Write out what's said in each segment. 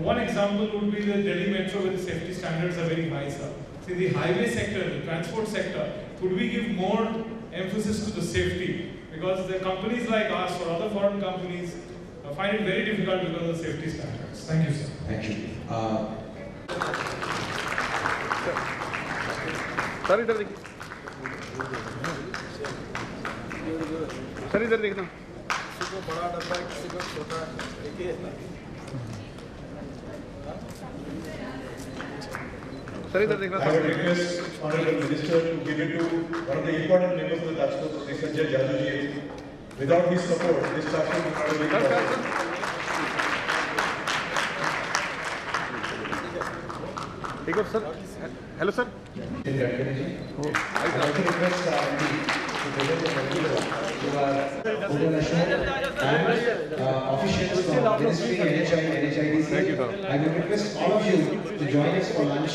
One example would be the Delhi Metro, where the safety standards are very high, sir. See, the highway sector, the transport sector, could we give more emphasis to the safety? Because the companies like us or other foreign companies find it very difficult because of the safety standards. Thank you, sir. Thank you. Sir इधर देखिए, sir इधर देखना। किसी को बड़ा डब्बा है, किसी को छोटा, एक ही है ना। सर इधर देखना। I would request Honorable Minister to give it to one of the important members of the task force, Mr. Sanjay Jajuji. Without his support, this task force would not have been possible. एक और sir, hello sir. I would like to request MD to present the material to our international and officials from Ministry, NHI, NHIDC. I would request all of you to join us for lunch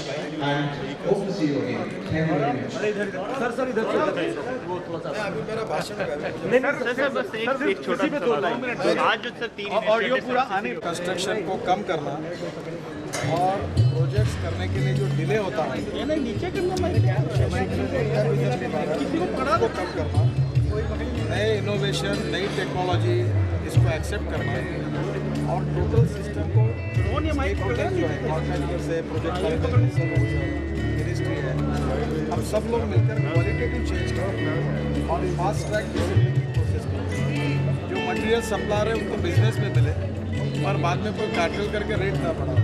and hope to see you again. Thank you very much. Sir इधर वो थोड़ा सा अभी मेरा भाषण sir बस एक छोटा सा सवाल। आज जो सर 3 ऑडियो पूरा आने कंस्ट्रक्शन को कम करना और प्रोजेक्ट्स करने के लिए जो डिले होता है उसको कम करना, नए इनोवेशन, नई टेक्नोलॉजी इसको एक्सेप्ट करना और टोटल सिस्टम को प्रोजेक्ट जो है कॉन्ट्रैक्टर से प्रोजेक्ट मैनेजमेंट से मिनिस्ट्री है, हम सब लोग मिलकर क्वालिटेटिव चेंज करें और फास्ट ट्रैक प्रोसेस करें। जो मटेरियल सप्लायर है उनको बिजनेस में मिले और बाद में कोई कार्टेल करके रेट ना बढ़ा।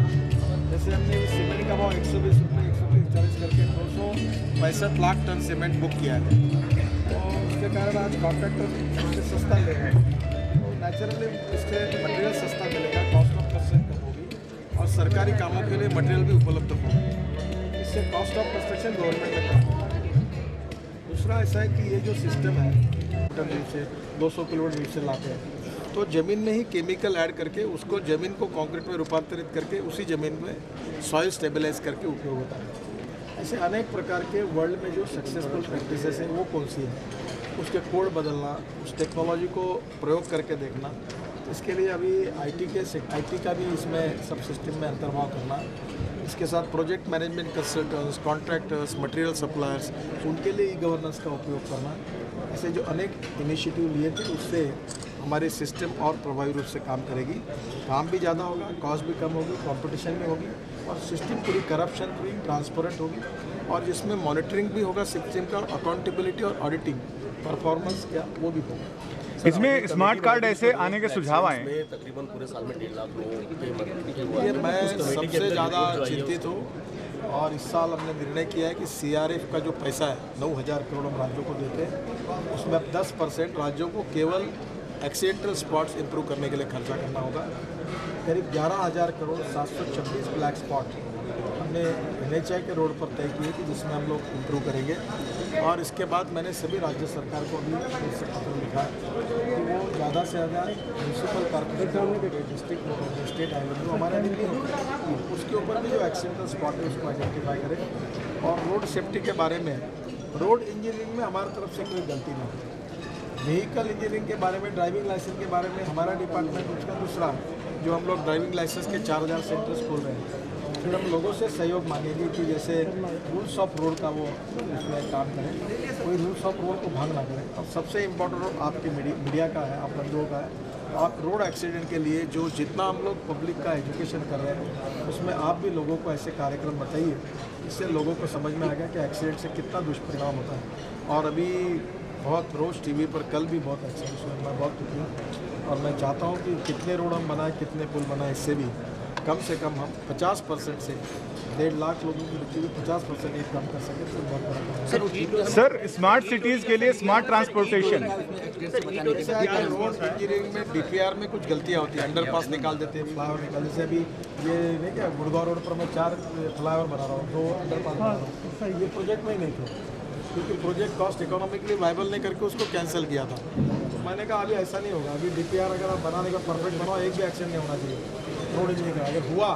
जैसे हमने सीमेंट का भाव 120 रुपये 140 करके 265 लाख टन सीमेंट बुक किया है, तो उसके कारण आज कॉन्ट्रैक्टर इससे सस्ता ले रहे हैं, तो नेचुरली इससे मटेरियल सस्ता मिलेगा, कॉस्ट ऑफ कंस्ट्रक्शन कम होगी और सरकारी कामों के लिए मटेरियल भी उपलब्ध होगा। इससे कॉस्ट ऑफ कंस्ट्रक्शन गवर्नमेंट में कम होगा। दूसरा ऐसा है कि ये जो सिस्टम है से 200 किलोमीटर से लाते हैं, तो ज़मीन में ही केमिकल ऐड करके उसको ज़मीन को कंक्रीट में रूपांतरित करके उसी ज़मीन में सॉइल स्टेबलाइज करके उपयोग होता है। ऐसे अनेक प्रकार के वर्ल्ड में जो सक्सेसफुल प्रैक्टिसेस हैं वो कौन सी है, उसके कोड बदलना, उस टेक्नोलॉजी को प्रयोग करके देखना। इसके लिए अभी आईटी का भी इसमें सब सिस्टम में अंतर्भाव करना, इसके साथ project management consultants, contractors, material suppliers, उनके लिए ई गवर्नेंस का उपयोग करना। ऐसे जो अनेक इनिशिएटिव लिए थे उससे हमारी सिस्टम और प्रभावी रूप से काम करेगी, काम भी ज़्यादा होगा, कॉस्ट भी कम होगी, कंपटीशन भी होगी और सिस्टम पूरी करप्शन फ्री, ट्रांसपेरेंट होगी और जिसमें मॉनिटरिंग भी होगा सिस्टम का, अकाउंटेबिलिटी और ऑडिटिंग परफॉर्मेंस क्या वो भी होगा। इसमें स्मार्ट कार्ड ऐसे आने के सुझाव आए तकरीबन पूरे साल में 1.5 लाख लोगों ये मैं सबसे ज़्यादा चिंतित हूँ और इस साल हमने निर्णय किया है कि CRF का जो पैसा है 9,000 करोड़ हम राज्यों को देते हैं, उसमें अब 10% राज्यों को केवल एक्सीडेंटल स्पॉट्स इंप्रूव करने के लिए खर्चा करना होगा। करीब 11,000 करोड़ 726 ब्लैक स्पॉट हमने NHI के रोड पर तय किए कि जिसमें हम लोग इंप्रूव करेंगे और इसके बाद मैंने सभी राज्य सरकार को भी पत्र लिखा है कि वो ज़्यादा से ज़्यादा municipal corporation district state highway जो हमारे उसके ऊपर भी जो एक्सीडेंटल स्पॉट है उसको आइडेंटिफाई करें। और रोड सेफ्टी के बारे में, रोड इंजीनियरिंग में हमारी तरफ से कोई गलती नहीं है। व्हीकल इंजीनियरिंग के बारे में, ड्राइविंग लाइसेंस के बारे में हमारा डिपार्टमेंट उसका दूसरा जो हम लोग ड्राइविंग लाइसेंस के 4,000 सेंटर्स खोल रहे हैं, फिर हम लोगों से सहयोग मांगेंगे कि जैसे रूल्स ऑफ रोड का वो उसमें काम करें, कोई रूल्स ऑफ रोड को भंग ना करें। और सबसे इम्पोर्टेंट रोल आपकी मीडिया का है, आप बंधुओं का है। आप रोड एक्सीडेंट के लिए जो जितना हम लोग पब्लिक का एजुकेशन कर रहे हैं उसमें आप भी लोगों को ऐसे कार्यक्रम बताइए, इससे लोगों को समझ में आ गया कि एक्सीडेंट से कितना दुष्परिणाम होता है। और अभी बहुत रोज़ टीवी पर कल भी बहुत एक्सीडेंट्स हुए, मैं बहुत दुखी हूँ और मैं चाहता हूँ कि कितने रोड हम बनाएं, कितने पुल बनाएं, इससे भी कम से कम हम 50% से 1.5 लाख लोगों की मृत्यु भी 50% एक कम कर सकें तो बहुत बड़ा काम है। सर स्मार्ट सिटीज़ के लिए स्मार्ट ट्रांसपोर्टेशन रोड इंजीनियरिंग में DPR में कुछ गलतियाँ होती हैं, अंडरपास निकाल देते हैं, फ्लाईओवर निकाल, जैसे अभी ये नहीं क्या गुड़गांव रोड पर मैं 4 फ्लाईओवर बना रहा हूँ, 2 अंडरपास बना रहा हूँ, ये प्रोजेक्ट में ही नहीं थे क्योंकि प्रोजेक्ट कॉस्ट इकोनॉमिकली वायबल नहीं करके उसको कैंसिल किया था। तो मैंने कहा अभी ऐसा नहीं होगा, अभी DPR अगर आप बनाने का परफेक्ट बनाओ, एक भी एक्शन नहीं होना चाहिए रोड इंजीनियरिंग का। अगर हुआ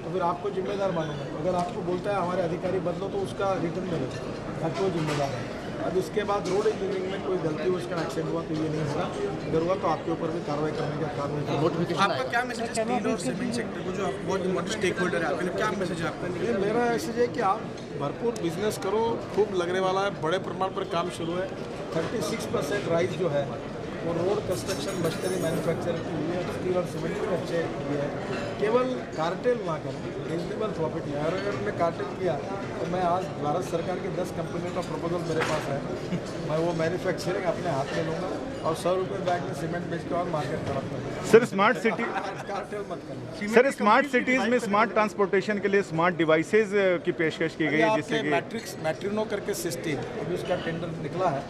तो फिर आपको जिम्मेदार मानूंगा, अगर आपको बोलता है हमारे अधिकारी बदलो तो उसका रिटर्न मिलेगा, आपको जिम्मेदार है। अब इसके बाद रोड इंजीनियरिंग में कोई गलती हुई, उसका एक्सीडेंट हुआ तो ये नहीं होगा, अगर हुआ तो आपके ऊपर भी कार्रवाई करने का काम नहीं। आपका क्या मैसेज है स्टील और सीमेंट सेक्टर को, जो आप बहुत इम्पोर्टेंट स्टेक होल्डर है आपके लिए, क्या मैसेज है आपका? मेरा मैसेज है कि आप भरपूर बिजनेस करो, खूब लगने वाला है, बड़े प्रमाण पर काम शुरू है। 36% राइज जो है वो रोड कंस्ट्रक्शन मशीनरी मैन्युफैक्चर की हुई है, स्टील और सीमेंट के अच्छे हुए है। केवल कार्टेल ना करें, रीजनेबल प्रॉफिट लिया। और अगर मैं कार्टेल किया तो मैं आज भारत सरकार की 10 कंपनियों का प्रपोजल मेरे पास है, मैं वो मैन्युफैक्चरिंग अपने हाथ में लूँगा और 100 रुपये बैग में सीमेंट बेच के और मार्केट खराब करूँगा। सर स्मार्ट सिटी कार्टेल मत करना। सर स्मार्ट सिटीज में स्मार्ट ट्रांसपोर्टेशन के लिए स्मार्ट डिवाइसेज की पेशकश की गई है, जिससे कि मैट्रिनो करके सिस्टम अभी उसका टेंडर निकला है,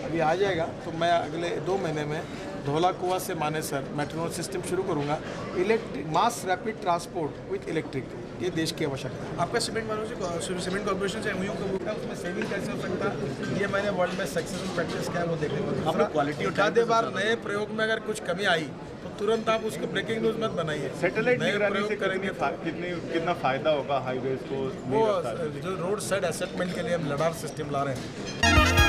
अभी आ जाएगा। तो मैं अगले 2 महीने में धौलाकुआं से मानेसर मेट्रो सिस्टम शुरू करूंगा, electric mass rapid transport with electric, ये देश की आवश्यकता है। आपका सीमेंट वालों से सीमेंट कॉर्पोरेशन से एमओयू कब होगा, उसमें सेविंग कैसे हो सकता है, ये मैंने वर्ल्ड में सक्सेसफुल प्रैक्टिस क्या है वो देखने को। आप लोग क्वालिटी उठाते बार नए प्रयोग में अगर कुछ कमी आई तो तुरंत आप उसको ब्रेकिंग न्यूज मत बनाइए। सैटेलाइट नए निगरानी प्रयोग से करेंगे कितना फायदा होगा हाईवेज को? वो जो रोड साइड असेसमेंट के लिए हम लडार सिस्टम ला रहे हैं।